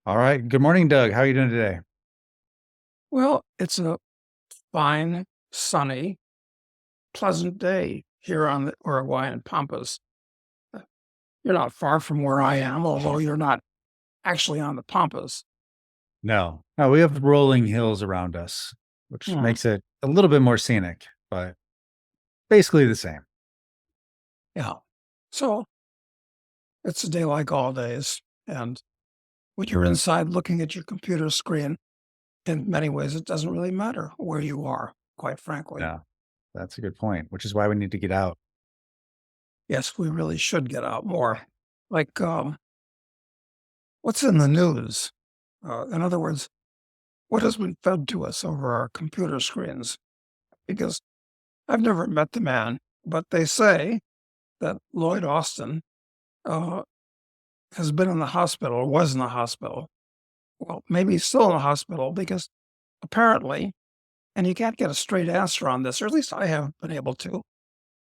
All right. Good morning, Doug. How are you doing today? Well, it's a fine, sunny, pleasant day here on the Uruguayan Pampas. Uh, You're not far from where I am, although you're not actually on the Pampas. No, we have rolling hills around us, which Hmm. makes it a little bit more scenic, but basically the same. Yeah. So it's a day like all days. And when you're inside looking at your computer screen, in many ways, it doesn't really matter where you are, quite frankly. No, that's a good point, which is why we need to get out. Yes, we really should get out more. Like, what's in the news? In other words, what has been fed to us over our computer screens? Because I've never met the man, but they say that Lloyd Austin uh, has been in the hospital, or was in the hospital. Well, maybe he's still in the hospital because apparently, and you can't get a straight answer on this, or at least I haven't been able to.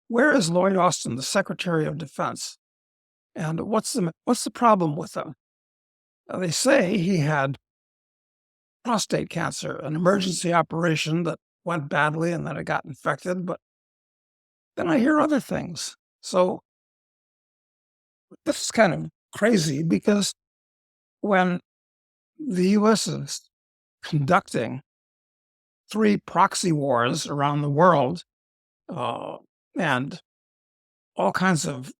Where is Lloyd Austin, the Secretary of Defense, and what's the problem with him? They say he had prostate cancer, an emergency operation that went badly, and then it got infected. But then I hear other things. So this is kind of crazy because when the US is conducting three proxy wars around the world, uh, and all kinds of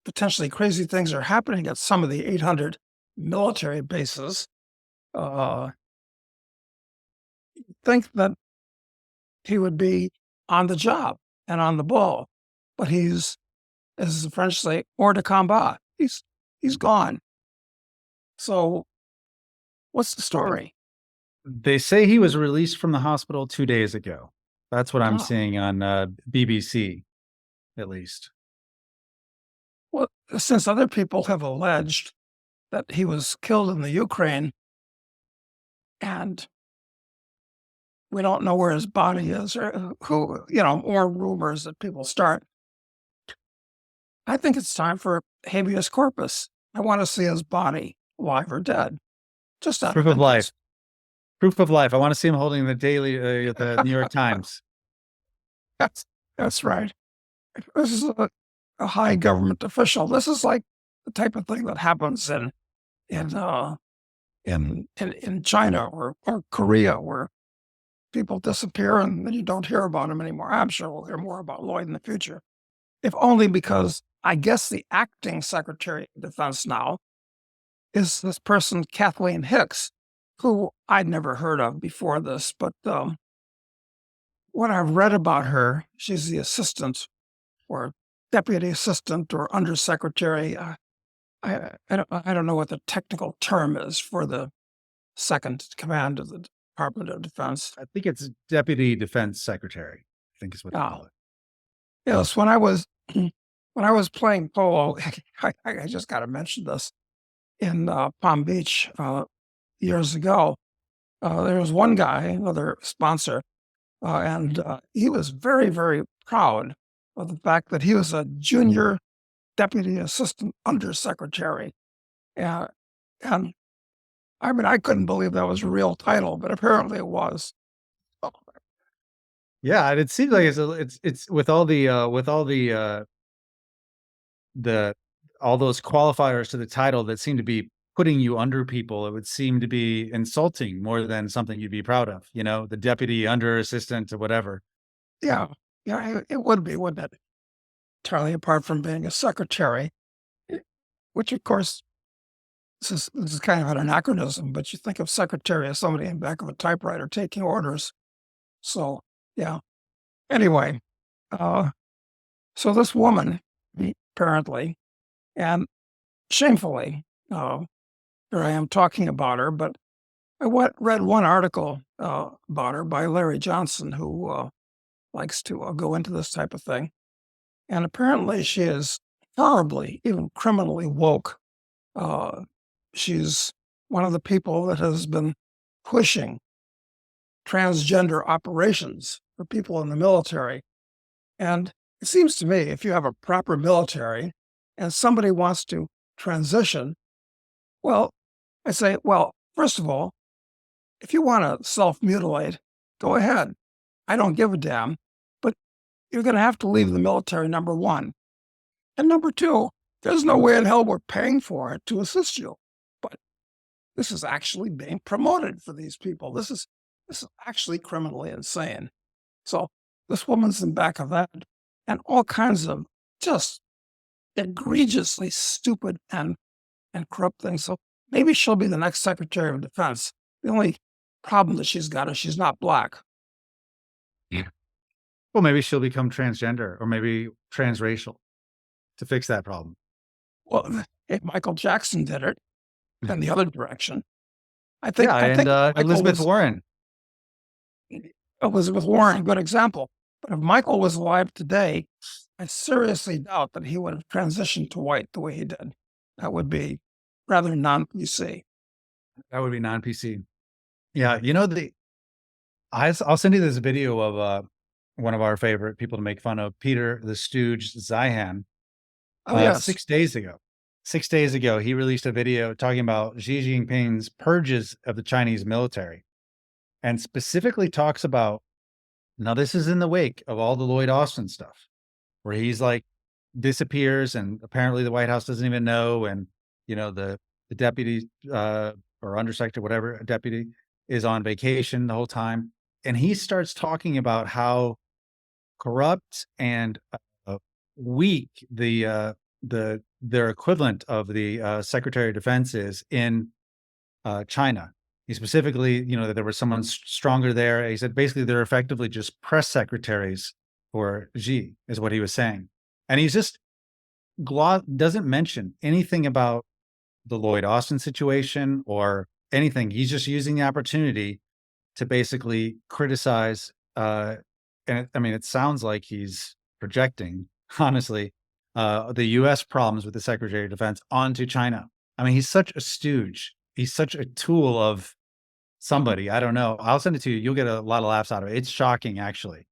potentially crazy things are happening at some of the 800 military bases. Uh, think that he would be on the job and on the ball, but he's, as the French say, hors de combat. He's gone. So what's the story? They say he was released from the hospital 2 days ago. That's what I'm Ah, seeing on BBC, at least. well, since other people have alleged that he was killed in the Ukraine, and we don't know where his body is or who, more rumors that people start. I think it's time for habeas corpus. I want to see his body, alive or dead, just out Proof of of life. interest. Proof of life. I want to see him holding the the New York Times. that's that's right. This is a high government official. This is like the type of thing that happens in uh, in China or Korea, where people disappear and then you don't hear about them anymore. I'm sure we'll hear more about Lloyd in the future, if only because I guess the acting Secretary of Defense now is this person, Kathleen Hicks, who I'd never heard of before this. But what I've read about her, she's the assistant or deputy assistant or undersecretary. I don't know what the technical term is for the second command of the Department of Defense. I think it's Deputy Defense Secretary, I think is what they Ah, call it. yes, when I was playing polo, I just got to mention this in Palm Beach years ago. There was one guy, another sponsor, and he was very, very proud of the fact that he was a junior deputy assistant undersecretary. Uh, and I mean, I couldn't believe that was a real title, but apparently it was. Oh, Yeah, and it seems like it's the all those qualifiers to the title that seem to be putting you under people. It would seem to be insulting more than something you'd be proud of. The deputy under assistant or whatever. yeah, yeah, it would be, wouldn't it? Entirely apart from being a secretary, which of course this is kind of an anachronism, but you think of secretary as somebody in back of a typewriter taking orders. So yeah. Anyway, uh, so this woman apparently and shamefully, here I am talking about her, but read one article about her by Larry Johnson, who likes to go into this type of thing. And apparently she is horribly, even criminally woke. Uh, she's one of the people that has been pushing transgender operations for people in the military. And it seems to me if you have a proper military and somebody wants to transition, well, I say, well, first of all, if you want to self-mutilate, go ahead. I don't give a damn, but you're going to have to leave the military, number one. And number two, there's no way in hell we're paying for it to assist you. But this is actually being promoted for these people. This is actually criminally insane. So this woman's in back of that, and all kinds of just egregiously stupid and corrupt things. So maybe she'll be the next Secretary of Defense. The only problem that she's got is she's not black. Yeah. Well, maybe she'll become transgender or maybe transracial to fix that problem. Well, if Michael Jackson did it, then the other direction. I think. Yeah, I think and Elizabeth Warren. Elizabeth Warren, good example. But if Michael was alive today, I seriously doubt that he would have transitioned to white the way he did. That would be rather non-PC. That would be non-PC. Yeah, I'll send you this video of one of our favorite people to make fun of, Peter the Stooge Zihan. Oh, yes. 6 days ago. 6 days ago, he released a video talking about Xi Jinping's purges of the Chinese military, and specifically talks about, now this is in the wake of all the Lloyd Austin stuff, where he's like disappears and apparently the White House doesn't even know, and the deputy or undersecretary, whatever deputy, is on vacation the whole time, and he starts talking about how corrupt and weak their equivalent of the Secretary of Defense is in China. He specifically, that there was someone stronger there. He said basically they're effectively just press secretaries for Xi, is what he was saying. And he's just doesn't mention anything about the Lloyd Austin situation or anything. He's just using the opportunity to basically criticize. And it sounds like he's projecting, honestly, the U.S. problems with the Secretary of Defense onto China. I mean, he's such a stooge. He's such a tool of somebody. I don't know. I'll send it to you. You'll get a lot of laughs out of it. It's shocking, actually.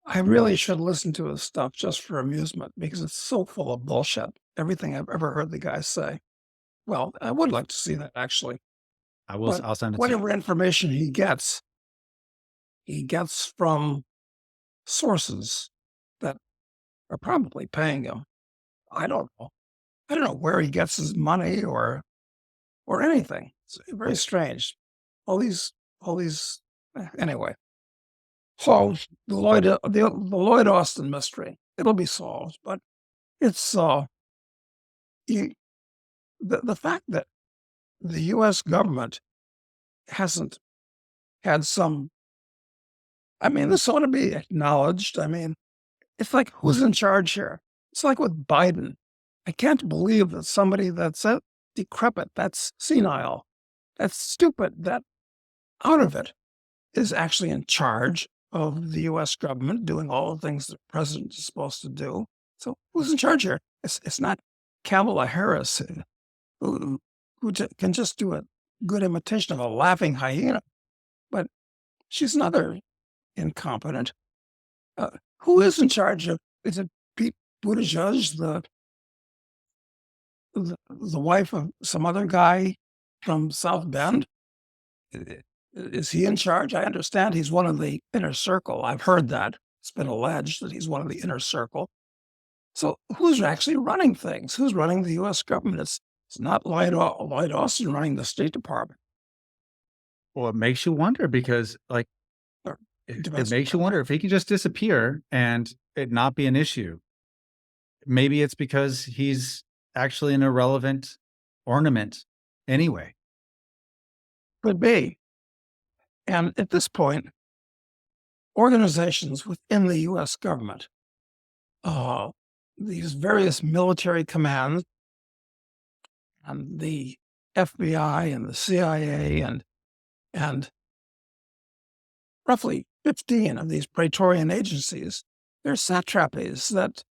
I really should listen to his stuff just for amusement because it's so full of bullshit. Everything I've ever heard the guy say. Well, I would like to see that, actually. I'll send it to you. Whatever information he gets from sources that are probably paying him. I don't know. I don't know where he gets his money or anything. It's very strange. All these anyway. So the Lloyd Austin mystery, it'll be solved, but it's the fact that the U.S. government hasn't had some. I mean, this ought to be acknowledged. I mean, it's like, who's in charge here? It's like with Biden. I can't believe that somebody that's that decrepit, that's senile, that's stupid, that out of it, is actually in charge of the U.S. government doing all the things the president is supposed to do. So who's in charge here? It's not Kamala Harris, who can just do a good imitation of a laughing hyena, but she's another incompetent. Who is in charge of? Is it Pete Buttigieg, the wife of some other guy from South Bend? Is he in charge? I understand he's one of the inner circle. I've heard that. It's been alleged that he's one of the inner circle. So who's actually running things? Who's running the U.S. government? It's not Lloyd Austin running the State Department. Well, it makes you wonder because, like, it makes you wonder if he can just disappear and it not be an issue. Maybe it's because he's actually an irrelevant ornament anyway. Could be. And at this point, organizations within the U.S. government, these various military commands, and the FBI and the CIA and roughly 15 of these Praetorian agencies, they're satrapies that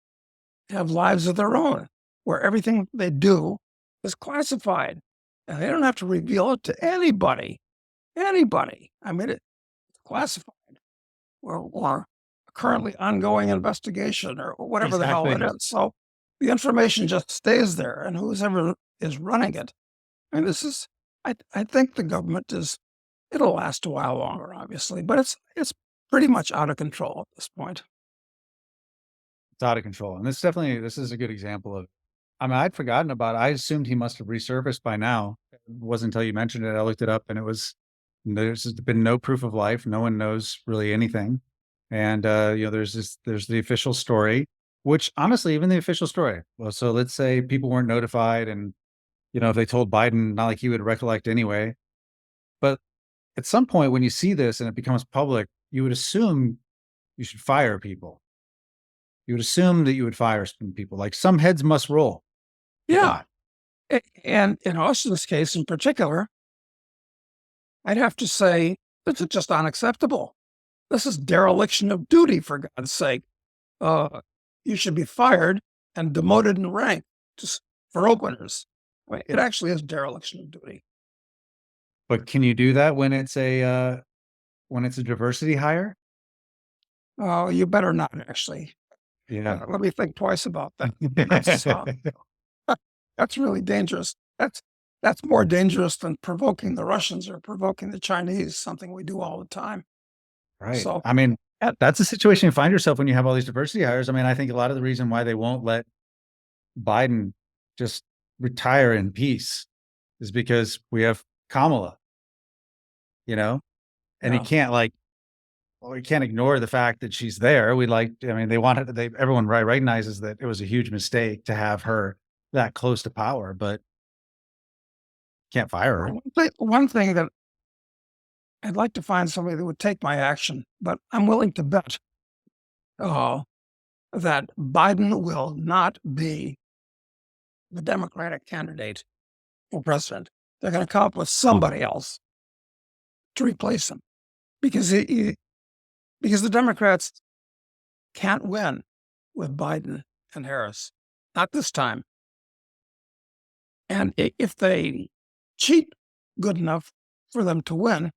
have lives of their own, where everything they do is classified. And they don't have to reveal it to anybody. Anybody. I mean, it's classified or currently ongoing investigation or whatever the hell it is. So the information just stays there, and whoever is running it, And this is, I think the government is, it'll last a while longer, obviously, but it's pretty much out of control at this point. It's out of control, and this is a good example of I mean, I'd forgotten about it. I assumed he must have resurfaced by now. It wasn't until you mentioned it, I looked it up, and it was there's been no proof of life. No one knows really anything. And, there's the official story, which honestly, even the official story well, so let's say people weren't notified and, if they told Biden, not like he would recollect anyway. But at some point, when you see this and it becomes public, you would assume you should fire people. You would assume that you would fire some people, like some heads must roll. Come Yeah. on. And in Austin's case in particular, I'd have to say this is just unacceptable. This is dereliction of duty, for God's sake. Uh, you should be fired and demoted in rank just for openers. I mean, it actually is dereliction of duty. But can you do that when it's a diversity hire? Oh, you better not actually. Yeah. Let me think twice about that. That's that's really dangerous. That's more dangerous than provoking the Russians or provoking the Chinese, something we do all the time. Right. So, I mean, at, that's a situation you find yourself when you have all these diversity hires. I mean, I think a lot of the reason why they won't let Biden just retire in peace is because we have Kamala, you know, and he yeah, can't like, well, we can't ignore the fact that she's there. I mean, everyone recognizes that it was a huge mistake to have her that close to power, but can't fire her. one thing that I'd like to find somebody that would take my action, but I'm willing to bet uh, that Biden will not be the Democratic candidate for president. They're going to come up with somebody else to replace him because because the Democrats can't win with Biden and Harris, not this time. And if they cheat good enough for them to win,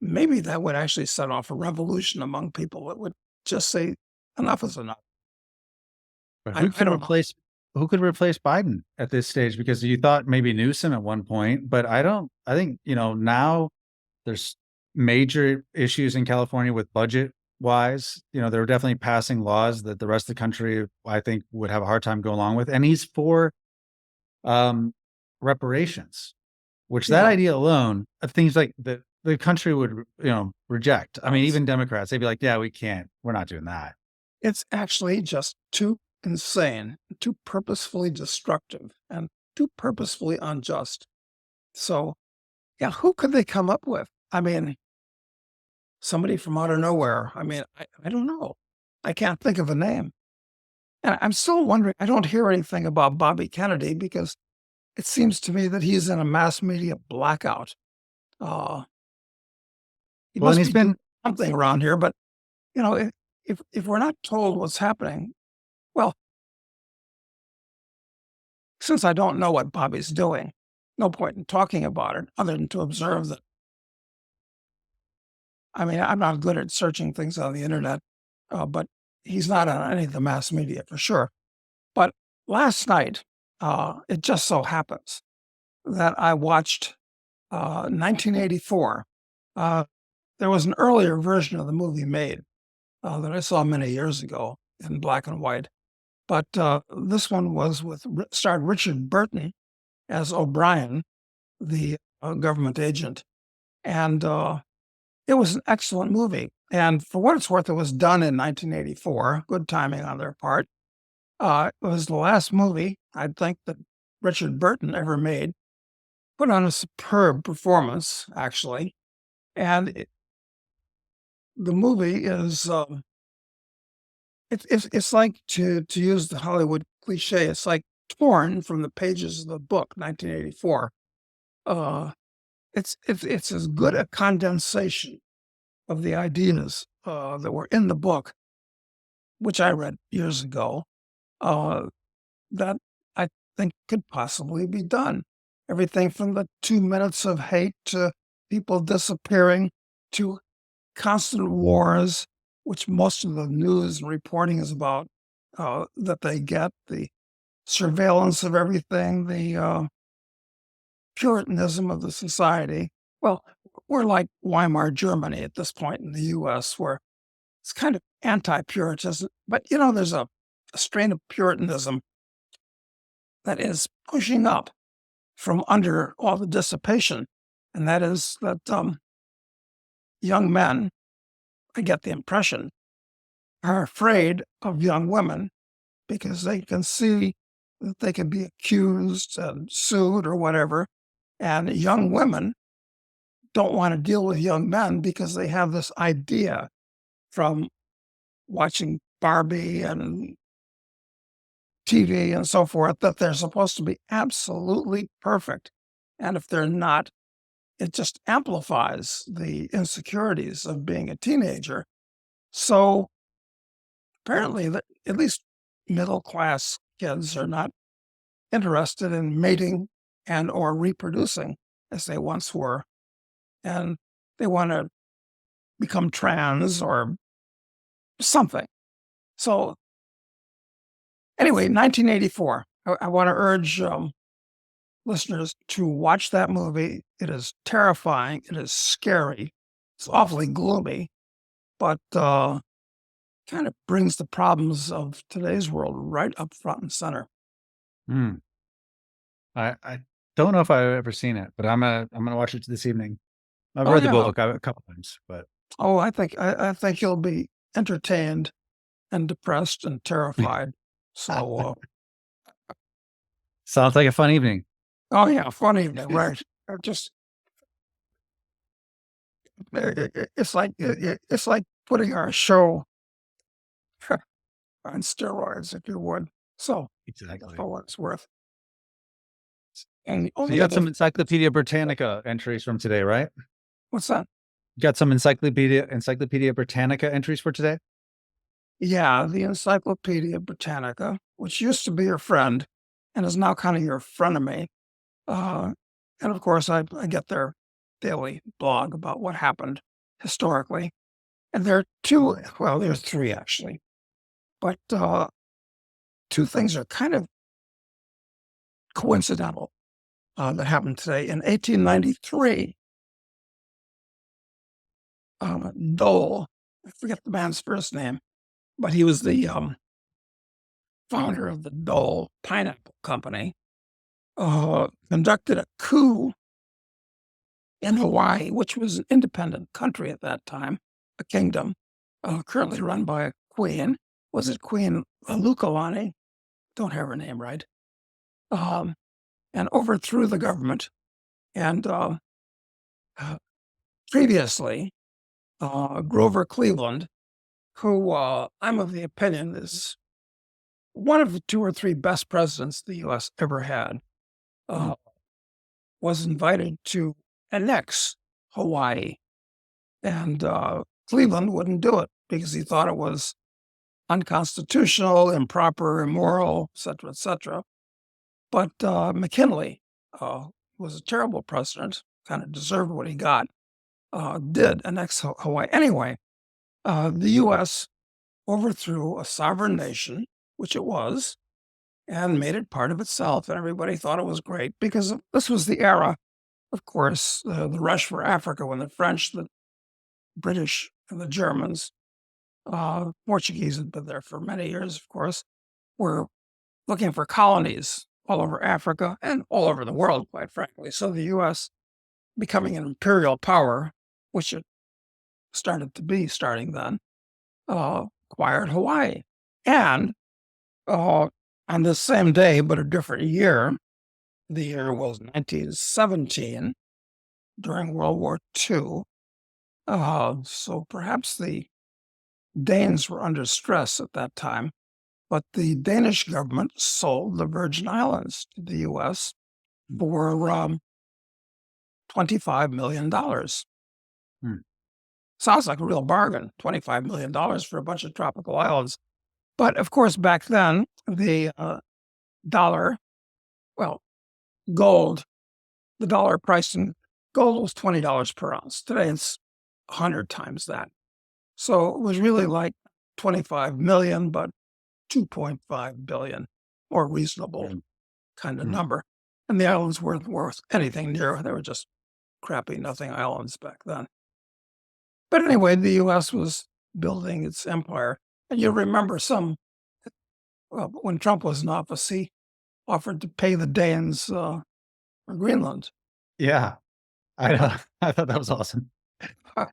maybe that would actually set off a revolution among people that would just say enough is enough. But I don't know. who could replace Biden at this stage? Because you thought maybe Newsom at one point, but I think, now there's major issues in California with budget wise. They're definitely passing laws that the rest of the country, I think, would have a hard time going along with. And he's for um, reparations, which that Yeah, idea alone, of things like the country would, reject. I mean, it's, even Democrats, they'd be like, yeah, we can't, we're not doing that. it's actually just too insane, too purposefully destructive, and too purposefully unjust. So, yeah, who could they come up with? I mean, somebody from out of nowhere. I mean, I don't know. I can't think of a name. And I'm still wondering, I don't hear anything about Bobby Kennedy because it seems to me that he's in a mass media blackout. Uh, he Well, and must he's be doing been something around here, but you know, if we're not told what's happening, well, since I don't know what Bobby's doing, no point in talking about it other than to observe that. I mean, I'm not good at searching things on the internet, but he's not on any of the mass media for sure. But last night, it just so happens that I watched 1984. Uh, there was an earlier version of the movie made that I saw many years ago in black and white. But this one was starred Richard Burton as O'Brien, the government agent. And it was an excellent movie. And for what it's worth, it was done in 1984. Good timing on their part. It was the last movie I think that Richard Burton ever made. Put on a superb performance, actually. And the movie is it's like to use the Hollywood cliche. It's like torn from the pages of the book, 1984. Uh, it's as good a condensation of the ideas that were in the book, which I read years ago, uh, that I think could possibly be done. Everything from the 2 minutes of hate to people disappearing to constant wars, which most of the news and reporting is about, that they get, the surveillance of everything, Puritanism of the society. Well, we're like Weimar Germany at this point in the U.S., where it's kind of anti-Puritanism, but there's a strain of Puritanism that is pushing up from under all the dissipation, and that is that young men, I get the impression, are afraid of young women because they can see that they can be accused and sued or whatever, and young women don't want to deal with young men because they have this idea from watching Barbie and TV and so forth that they're supposed to be absolutely perfect. And if they're not, it just amplifies the insecurities of being a teenager. So apparently, at least middle class kids are not interested in mating and or reproducing as they once were. And they want to become trans or something. So anyway, 1984, I want to urge listeners to watch that movie. It is terrifying. It is scary. It's awfully gloomy, but kind of brings the problems of today's world right up front and center. Hmm. I don't know if I've ever seen it, but I'm gonna watch it this evening. I've Oh read the yeah. book a couple times, but Oh, I think you'll be entertained and depressed and terrified. So, sounds like a fun evening. oh yeah, fun evening, right? Just it's like putting our show on steroids, if you would. So Exactly. for what it's worth. And the So only you got other some Encyclopedia Britannica entries from today, right? what's that? You got some Encyclopedia Britannica entries for today? Yeah, the Encyclopedia Britannica, which used to be your friend and is now kind of your frenemy. Uh, and of course, I get their daily blog about what happened historically. And there are there's three actually, but two things are kind of coincidental that happened today. In 1893, Dole, I forget the man's first name, but he was the founder of the Dole Pineapple Company, conducted a coup in Hawaii, which was an independent country at that time, a kingdom, currently run by a queen. Was it Queen Lukalani? Don't have her name right. And overthrew the government. And previously, Grover Cleveland, who I'm of the opinion is one of the two or three best presidents the U.S. ever had, was invited to annex Hawaii. And Cleveland wouldn't do it because he thought it was unconstitutional, improper, immoral, et cetera, et cetera. But McKinley was a terrible president, kind of deserved what he got, did annex Hawaii. Anyway, the U.S. overthrew a sovereign nation, which it was, and made it part of itself. And everybody thought it was great because this was the era, of course, the rush for Africa when the French, the British, and the Germans, Portuguese had been there for many years, of course, were looking for colonies all over Africa and all over the world, quite frankly. So the U.S. becoming an imperial power, which it started to be starting then, acquired Hawaii. And on this same day, but a different year, the year was 1917, during World War II. So perhaps the Danes were under stress at that time, but the Danish government sold the Virgin Islands to the U.S. for $25 million. Hmm. Sounds like a real bargain, $25 million for a bunch of tropical islands. But of course, back then, the dollar, well, gold, the dollar price in gold was $20 per ounce. Today, it's 100 times that. So it was really like 25 million, but 2.5 billion, more reasonable kind of number. And the islands weren't worth anything near. They were just crappy nothing islands back then. But anyway, the U.S. was building its empire. And you remember well, when Trump was in office, he offered to pay the Danes for Greenland. Yeah. I know. I thought that was awesome. Huh.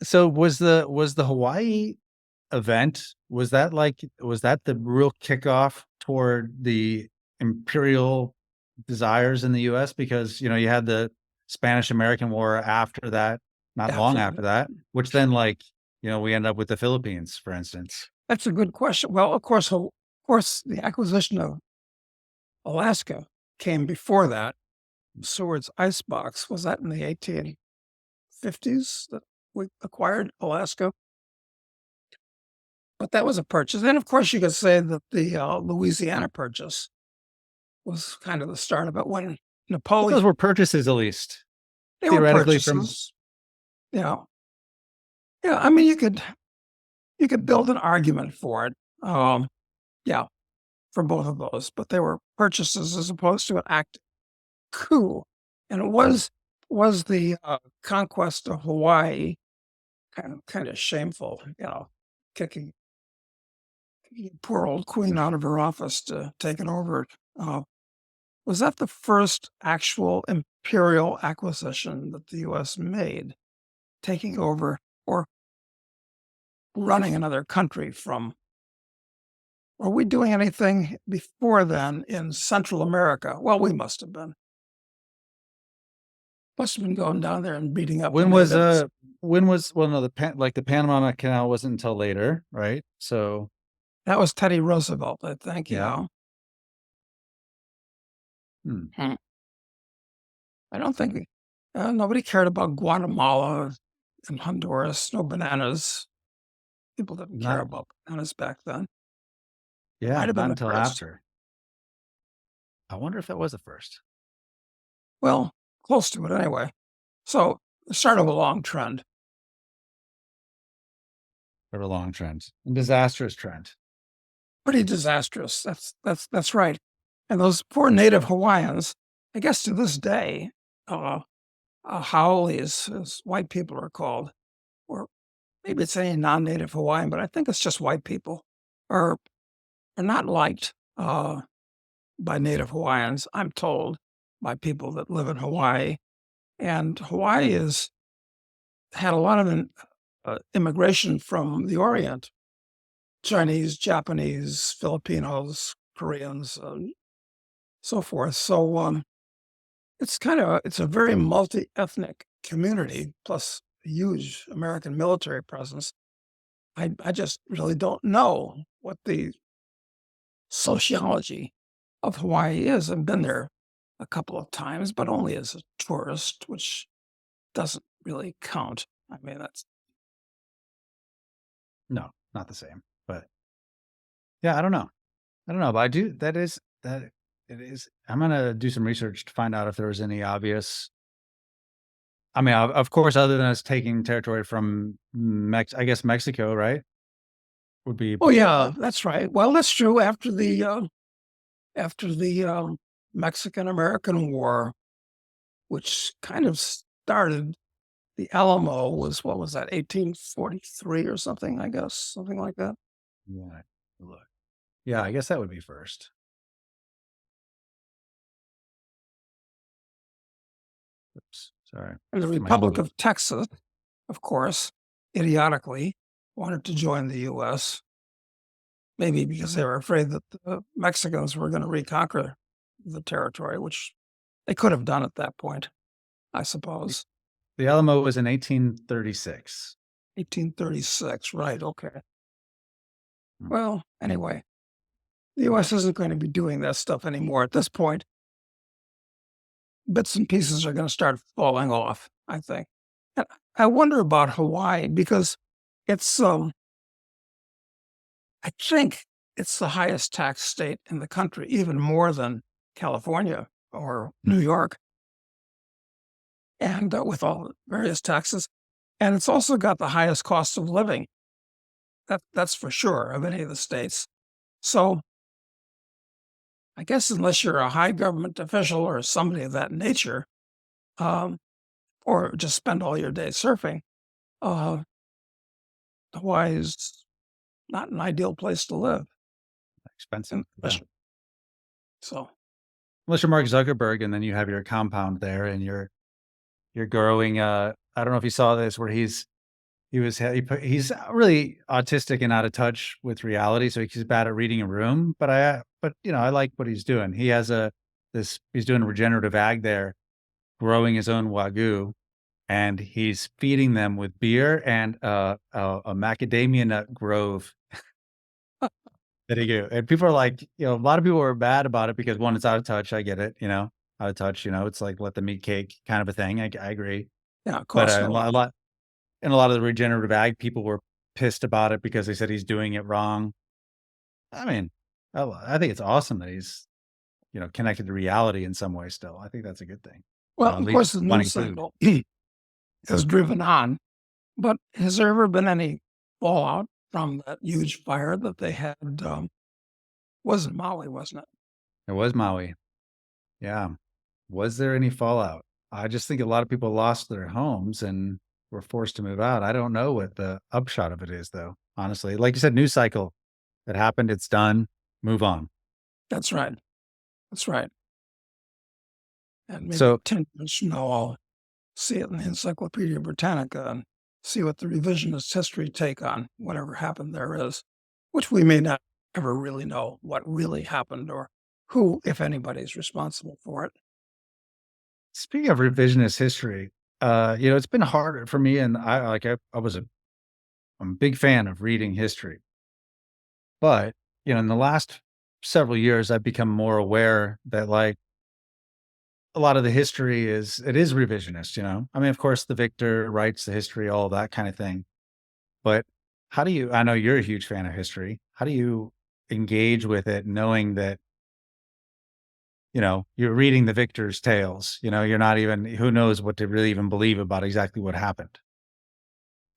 So was the Hawaii event, was that the real kickoff toward the imperial desires in the US? Because, you had the Spanish-American War after that, not long After after that, which then we end up with the Philippines, for instance. That's a good question. Well, of course, the acquisition of Alaska came before that. Seward's icebox, was that in the 1850s that we acquired Alaska? But that was a purchase. And of course, you could say that the Louisiana purchase was kind of the start of it when But Napoleon, those were purchases, at least they were theoretically, from purchases. Yeah. Yeah. I mean, you could build an argument for it. Yeah, for both of those, but they were purchases as opposed to an act coup. And it was the conquest of Hawaii kind of shameful, kicking poor old queen out of her office to take it over. Was that the first actual imperial acquisition that the U.S. made, taking over or running another country from? Were we doing anything before then in Central America? Well, we must have been. Must have been going down there and beating up the natives. well, no, the Panama Canal wasn't until later, right? So That was Teddy Roosevelt, I think, yeah. I don't think nobody cared about Guatemala and Honduras. No bananas. People didn't care Not about bananas back then. Yeah, Might have not been the until first. after. I wonder if that was the first. Well, close to it anyway. So the start of a long trend. Or a long trend. A disastrous trend. Pretty disastrous. That's right. And those poor native Hawaiians, I guess to this day, haoles, as white people are called, or maybe it's any non-native Hawaiian, but I think it's just white people, are not liked by native Hawaiians, I'm told, by people that live in Hawaii. And Hawaii has had a lot of immigration from the Orient, Chinese, Japanese, Filipinos, Koreans, so forth. So it's a very multi-ethnic community, plus a huge American military presence. I just really don't know what the sociology of Hawaii is. I've been there a couple of times, but only as a tourist, which doesn't really count. I mean, that's No, not the same. But yeah, I don't know. But I do that it is. I'm gonna do some research to find out if there was any obvious. I mean, of course, other than us taking territory from I guess Mexico, right? Would be oh yeah, that's right. Well, that's true. After the Mexican American War, which kind of started the Alamo, was what was that, 1843 or something? I guess something like that. yeah. Look, yeah, I guess that would be first. Oops, sorry. And the Get my Republic phone. of Texas, of course, idiotically wanted to join the U.S. Maybe because they were afraid that the Mexicans were going to reconquer the territory, which they could have done at that point, I suppose. The Alamo was in 1836. 1836, right? Okay. Hmm. Well, anyway, the U.S. isn't going to be doing that stuff anymore at this point. Bits and pieces are going to start falling off, I think. And I wonder about Hawaii because it's, I think it's the highest tax state in the country, even more than California or New York, and with all the various taxes. And it's also got the highest cost of living. That's for sure of any of the states. So I guess unless you're a high government official or somebody of that nature, um, or just spend all your day surfing, uh, Hawaii is not an ideal place to live. Expensive. Yeah. So, Unless you're Mark Zuckerberg and then you have your compound there and you're growing, I don't know if you saw this where he's really autistic and out of touch with reality, so he's bad at reading a room, but, I like what he's doing. He has he's doing regenerative ag there, growing his own Wagyu, and he's feeding them with beer and, a macadamia nut grove that he grew, and people are like, a lot of people are bad about it because, 1, it's out of touch, I get it, out of touch, it's like let them eat cake kind of a thing, I agree, yeah, it but, costs no a lot of the regenerative ag people were pissed about it because they said he's doing it wrong. I mean, I think it's awesome that he's, connected to reality in some way still. I think that's a good thing. well, At of least course, the wanting news food. cycle is driven on, but has there ever been any fallout from that huge fire that they had, was in Maui, wasn't it? It was Maui. Yeah. Was there any fallout? I just think a lot of people lost their homes and were forced to move out. I don't know what the upshot of it is, though, honestly. Like you said, news cycle. It happened. It's done. Move on. That's right. That's right. And maybe So 10 years from now, I'll see it in the Encyclopedia Britannica and see what the revisionist history take on whatever happened there is, which we may not ever really know what really happened or who, if anybody, is responsible for it. speaking of revisionist history, it's been harder for me, and I'm a big fan of reading history. But, in the last several years, I've become more aware that, like, a lot of the history is revisionist. I mean, of course, the victor writes the history, all that kind of thing. But I know you're a huge fan of history. How do you engage with it knowing that, you're reading the victor's tales? You're not even, who knows what to really even believe about exactly what happened.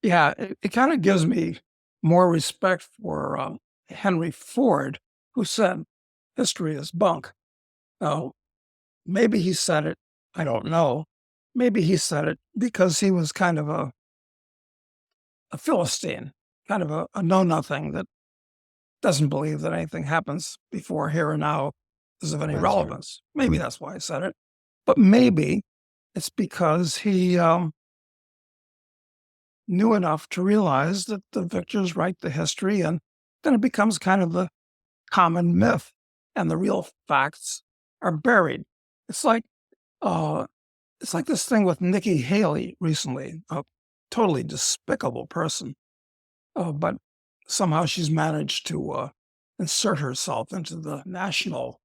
Yeah, it kind of gives me more respect for Henry Ford, who said history is bunk. Now, maybe he said it, I don't know. Maybe he said it because he was kind of a Philistine, kind of a know nothing that doesn't believe that anything happens before here and now is of any That's true. relevance. Maybe that's why I said it. But maybe it's because he knew enough to realize that the victors write the history and then it becomes kind of the common myth and the real facts are buried. It's like uh, it's like this thing with Nikki Haley recently, a totally despicable person, but somehow she's managed to insert herself into the national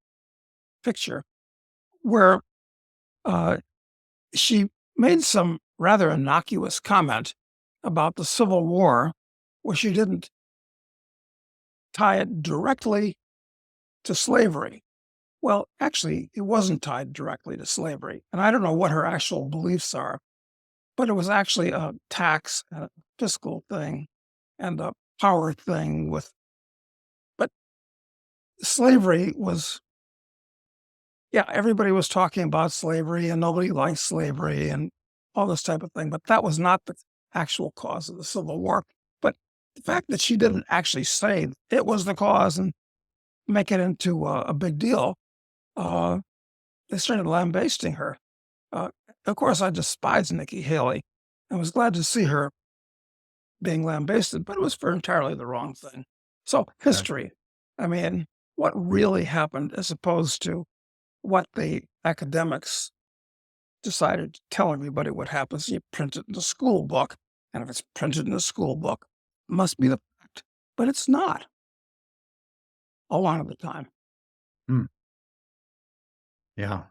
picture, where uh, she made some rather innocuous comment about the Civil War, where she didn't tie it directly to slavery. Well, actually, it wasn't tied directly to slavery. And I don't know what her actual beliefs are, but it was actually a tax and a fiscal thing and a power thing with, but slavery was, yeah, everybody was talking about slavery and nobody liked slavery and all this type of thing. But that was not the actual cause of the Civil War. But the fact that she didn't actually say it was the cause and make it into a big deal, uh, they started lambasting her. Uh, of course, I despise Nikki Haley. I was glad to see her being lambasted, but it was for entirely the wrong thing. So, Okay. history. I mean, what really happened as opposed to what the academics decided to tell everybody what happens. You print it in the school book, and if it's printed in the school book, it must be the fact. But it's not a lot of the time. Hmm. Yeah.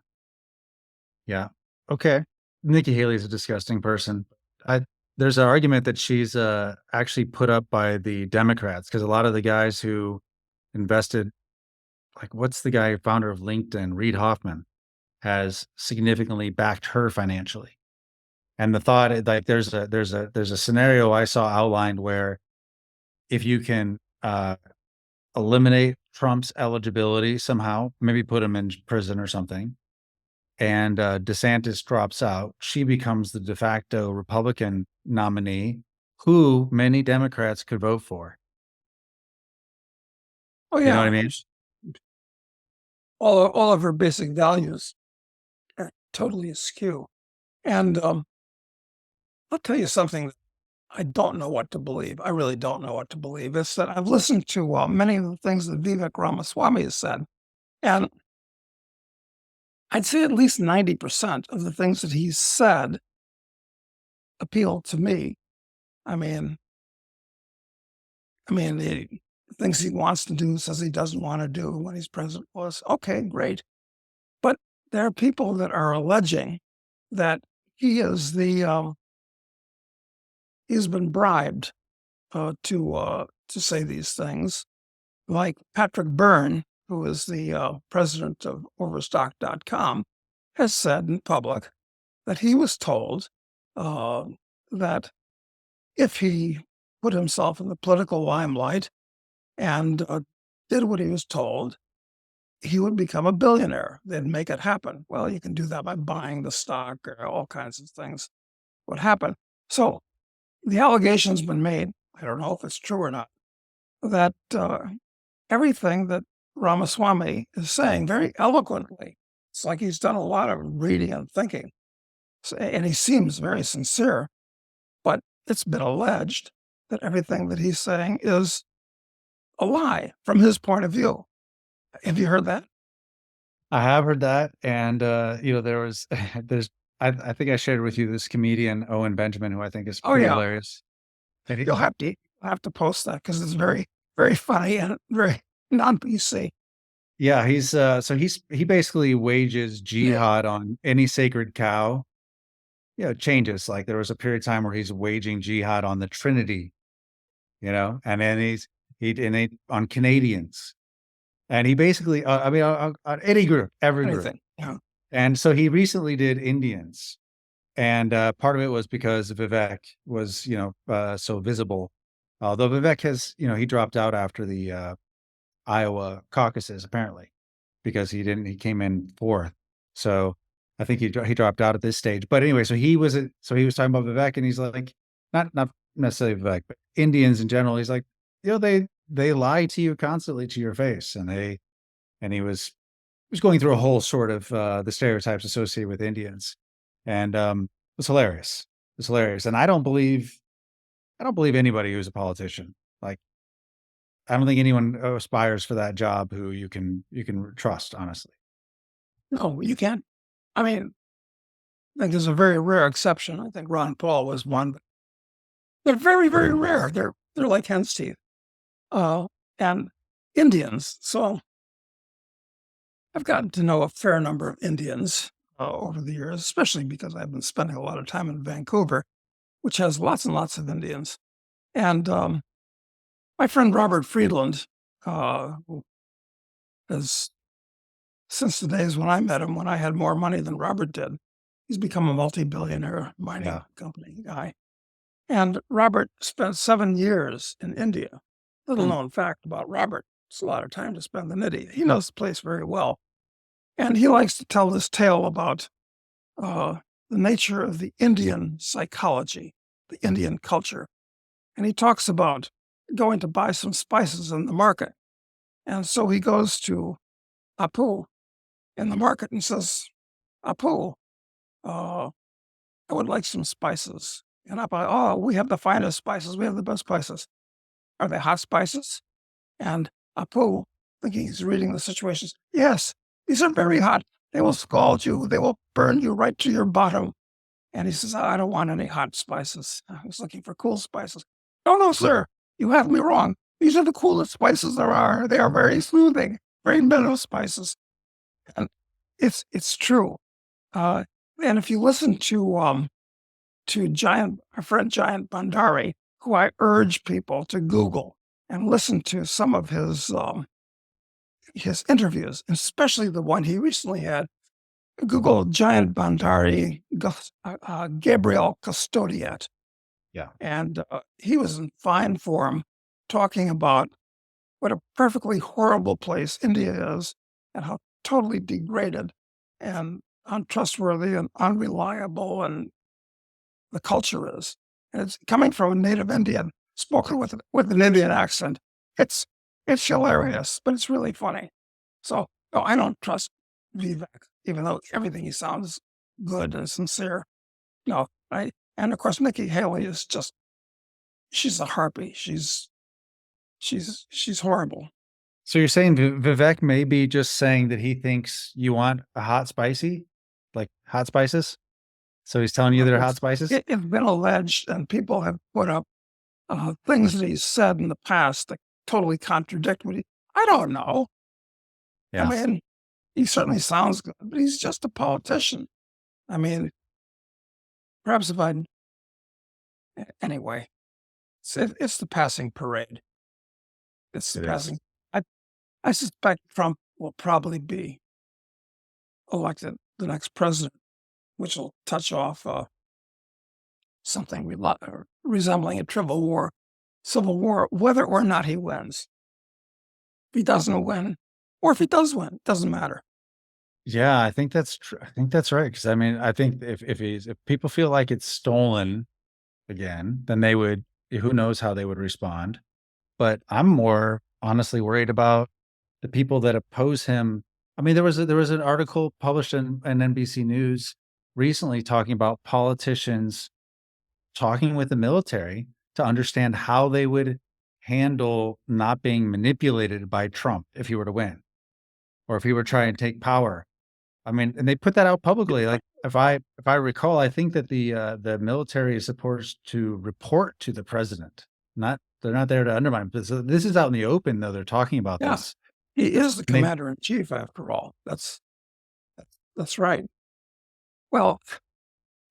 Yeah. Okay. Nikki Haley's a disgusting person. I There's an argument that she's actually put up by the Democrats because a lot of the guys who invested, like what's the guy founder of LinkedIn, Reid Hoffman, has significantly backed her financially. And the thought like there's a scenario I saw outlined where if you can eliminate Trump's eligibility somehow, maybe put him in prison or something, and DeSantis drops out, she becomes the de facto Republican nominee who many Democrats could vote for. Oh You know what I yeah, mean? all of her basic values are totally askew. And I'll tell you something that I don't know what to believe. I really don't know what to believe. It's that I've listened to many of the things that Vivek Ramaswamy has said, and I'd say at least 90% of the things that he's said appeal to me. I mean, the things he wants to do, says he doesn't want to do when he's president was okay, great. But there are people that are alleging that he is he's been bribed to say these things, like Patrick Byrne, who is the president of Overstock.com, has said in public that he was told uh, that if he put himself in the political limelight and did what he was told, he would become a billionaire. They'd make it happen. Well, you can do that by buying the stock or all kinds of things would happen. So the allegation's been made, I don't know if it's true or not, that everything that Ramaswamy is saying very eloquently, it's like he's done a lot of reading and thinking, and he seems very sincere, but it's been alleged that everything that he's saying is a lie from his point of view. Have you heard that? I have heard that, and there was there's I think I shared with you this comedian Owen Benjamin, who I think is Oh pretty yeah, hilarious. And you'll have to post that because it's very very funny and very non PC. yeah, he basically wages jihad on any sacred cow. It changes. Like there was a period of time where he's waging jihad on the Trinity, and then on Canadians, and he basically, on any group, every group. Anything. Yeah. And so he recently did Indians, and part of it was because Vivek was, so visible. Although Vivek has, he dropped out after the Iowa caucuses apparently because he came in fourth. So I think he dropped out at this stage. But anyway, so he was talking about Vivek, and he's like, not necessarily Vivek, but Indians in general. He's like, they lie to you constantly to your face, and he was going through a whole sort of the stereotypes associated with Indians, and it was hilarious. It's hilarious, and I don't believe anybody who's a politician. Like I don't think anyone aspires for that job who you can trust, honestly. No, you can't. I mean, I think there's a very rare exception. I think Ron Paul was one, but they're very, very rare. They're like hen's teeth. And Indians. So I've gotten to know a fair number of Indians over the years, especially because I've been spending a lot of time in Vancouver, which has lots and lots of Indians. And my friend Robert Friedland, who has, since the days when I met him, when I had more money than Robert did, he's become a multi-billionaire mining Yeah. company guy. And Robert spent 7 years in India. Little known fact about Robert, it's a lot of time to spend in India. He knows the place very well. And he likes to tell this tale about the nature of the Indian psychology, the Indian culture. And he talks about going to buy some spices in the market. And so he goes to Apu in the market and says, Apu, I would like some spices. And Apu, oh, we have the finest spices. We have the best spices. Are they hot spices? And Apu, thinking he's reading the situations, yes, these are very hot. They will scald you. They will burn you right to your bottom. And he says, I don't want any hot spices. I was looking for cool spices. No, no, sir. You have me wrong. These are the coolest spices there are. They are very soothing, very mellow spices. And it's true. And if you listen to our friend Giant Bandari, who I urge people to Google and listen to some of his interviews, especially the one he recently had. Google Giant Bandari, Gabriel Custodiet. Yeah. And he was in fine form talking about what a perfectly horrible place India is and how totally degraded and untrustworthy and unreliable and the culture is. And it's coming from a native Indian spoken with an Indian accent. It's it's hilarious, but it's really funny. So no, I don't trust Vivek, even though everything he sounds good and sincere. No, and of course Nikki Haley is just she's a harpy. She's horrible. So you're saying Vivek may be just saying that he thinks you want a hot spicy, like hot spices? So he's telling you they're hot spices? It's been alleged, and people have put up things that he's said in the past that totally contradict what he. I don't know. I Yeah. mean, he certainly sounds good, but he's just a politician. I mean, perhaps if I anyway, it's the passing parade. It's the It is. passing. I I suspect Trump will probably be elected the next president, which will touch off something resembling a civil war, whether or not he wins. If he doesn't win, or if he does win, it doesn't matter. Yeah, I think that's true. I think that's right. Because I mean, I think if people feel like it's stolen again, then they would who knows how they would respond. But I'm more honestly worried about the people that oppose him. I mean, there was an article published in NBC News recently talking about politicians talking with the military to understand how they would handle not being manipulated by Trump if he were to win or if he were trying to take power. I mean, and they put that out publicly. Like if I recall, I think that the military is supposed to report to the president. Not they're not there to undermine. But so this is out in the open, though. They're talking about Yeah, this. he is the And they commander in chief, after all. That's right. Well,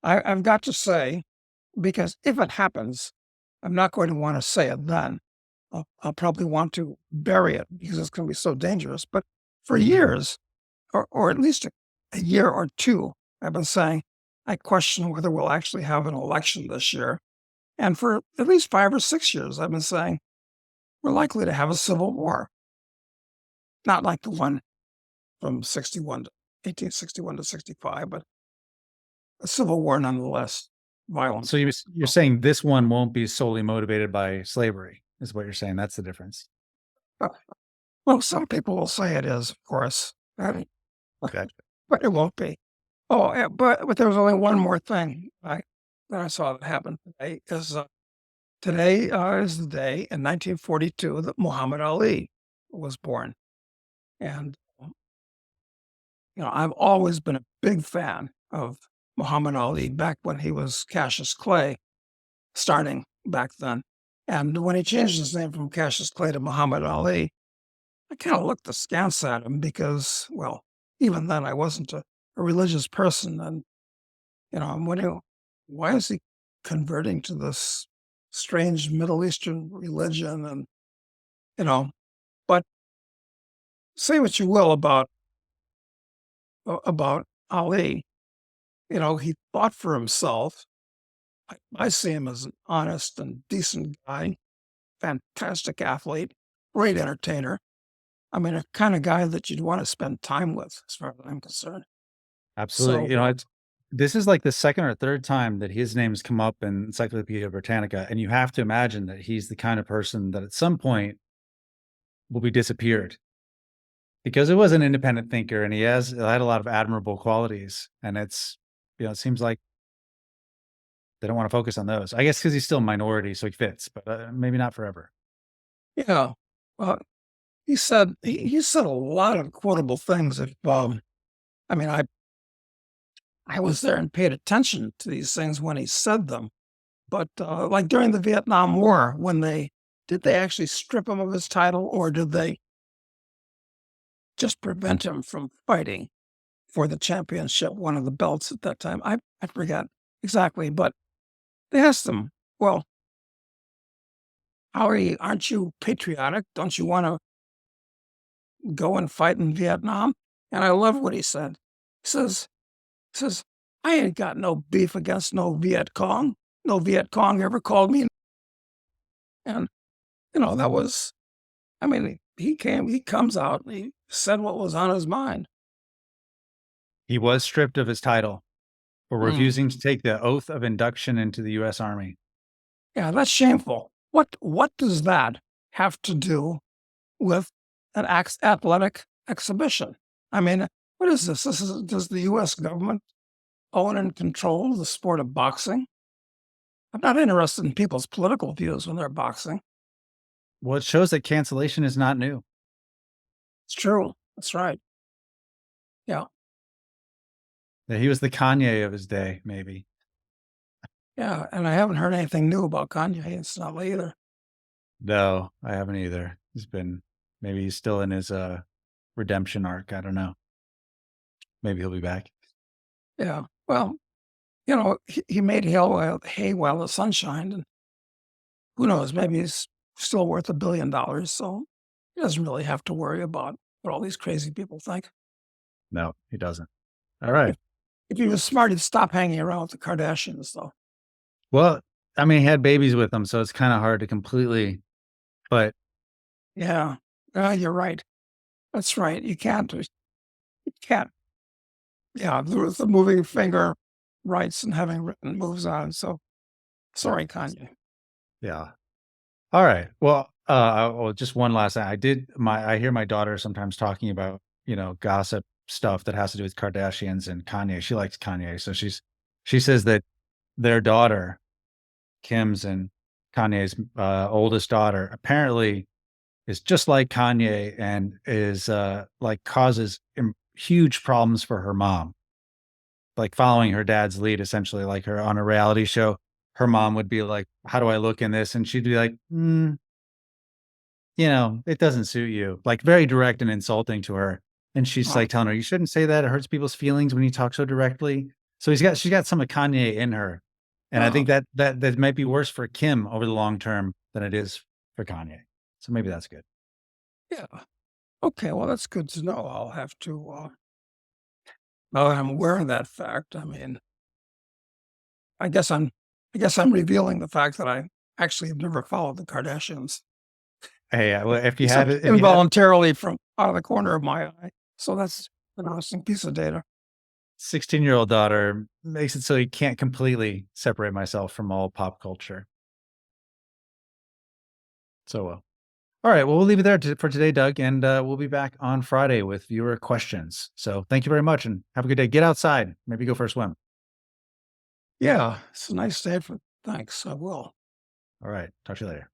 I've got to say, because if it happens, I'm not going to want to say it then. I'll probably want to bury it because it's going to be so dangerous. But for years, or at least a year or two, I've been saying I question whether we'll actually have an election this year. And for at least 5 or 6 years, I've been saying we're likely to have a civil war, not like the one from 1861 to 65, but a civil war nonetheless, violent. so you're saying this one won't be solely motivated by slavery, is what you're saying. That's the difference. Uh, Well, some people will say it is, of course, Okay. but it won't be. Oh, but there was only one more thing that I saw that happened today. Today is the day in 1942 that Muhammad Ali was born, and I've always been a big fan of Muhammad Ali back when he was Cassius Clay, starting back then. And when he changed his name from Cassius Clay to Muhammad Ali, I kind of looked askance at him because, well, even then I wasn't a religious person. And, I'm wondering, why is he converting to this strange Middle Eastern religion? And, but say what you will about Ali, he thought for himself. I see him as an honest and decent guy, fantastic athlete, great entertainer. I mean, a kind of guy that you'd want to spend time with, as far as I'm concerned. Absolutely. So, This is like the second or third time that his name has come up in Encyclopedia Britannica, and you have to imagine that he's the kind of person that at some point will be disappeared because it was an independent thinker and he had a lot of admirable qualities. And it seems like they don't want to focus on those. I guess because he's still a minority, so he fits, but maybe not forever. yeah, well, he said a lot of quotable things. If I mean, I was there and paid attention to these things when he said them. But like during the Vietnam War, when did they actually strip him of his title, or did they just prevent him from fighting for the championship, one of the belts at that time? I forget exactly, but they asked him, "Well, aren't you patriotic? Don't you want to go and fight in Vietnam?" And I love what he said. He says, "I ain't got no beef against no Viet Cong. No Viet Cong ever called me." And, that was, I mean, he comes out, and he said what was on his mind. He was stripped of his title for Mm. refusing to take the oath of induction into the U.S. Army. Yeah, that's shameful. What does that have to do with an athletic exhibition? I mean, what is this? Does the U.S. government own and control the sport of boxing? I'm not interested in people's political views when they're boxing. Well, it shows that cancellation is not new. It's true. That's right. Yeah. That he was the Kanye of his day, maybe. Yeah. And I haven't heard anything new about Kanye instantly either. No, I haven't either. Maybe he's still in his redemption arc. I don't know. Maybe he'll be back. Yeah. Well, he made hay while the sun shined. And who knows? Maybe he's still worth $1 billion. So he doesn't really have to worry about what all these crazy people think. No, he doesn't. All right. If, if he was smart, he'd stop hanging around with the Kardashians, though. Well, I mean, he had babies with him, so it's kind of hard to completely, but Yeah. You're right. That's right. You can't. Yeah. The moving finger writes and having written moves on. So sorry, Kanye. yeah. All right. Well, just one last thing. I hear my daughter sometimes talking about, gossip stuff that has to do with Kardashians and Kanye. She likes Kanye. So she says that their daughter, Kim's and Kanye's oldest daughter, apparently is just like Kanye and is like causes huge problems for her mom, like following her dad's lead, essentially, like her on a reality show. Her mom would be like, "How do I look in this?" And she'd be like, "It doesn't suit you." Like very direct and insulting to her. And she's Wow. like telling her, "You shouldn't say that. It hurts people's feelings when you talk so directly." So she's got some of Kanye in her. And I Oh, think that might be worse for Kim over the long term than it is for Kanye. So maybe that's good. yeah. Okay. Well, that's good to know. I'll have to, now that I'm aware of that fact, I mean, I guess I'm, I guess I'm revealing the fact that I actually have never followed the Kardashians. Hey, well, Except involuntarily from out of the corner of my eye. So that's an interesting piece of data. 16-year-old daughter makes it so you can't completely separate myself from all pop culture. So well. All right. Well, we'll leave it there for today, Doug, and we'll be back on Friday with viewer questions. So thank you very much and have a good day. Get outside. Maybe go for a swim. Yeah, it's a nice day for thanks. I will. All right. Talk to you later.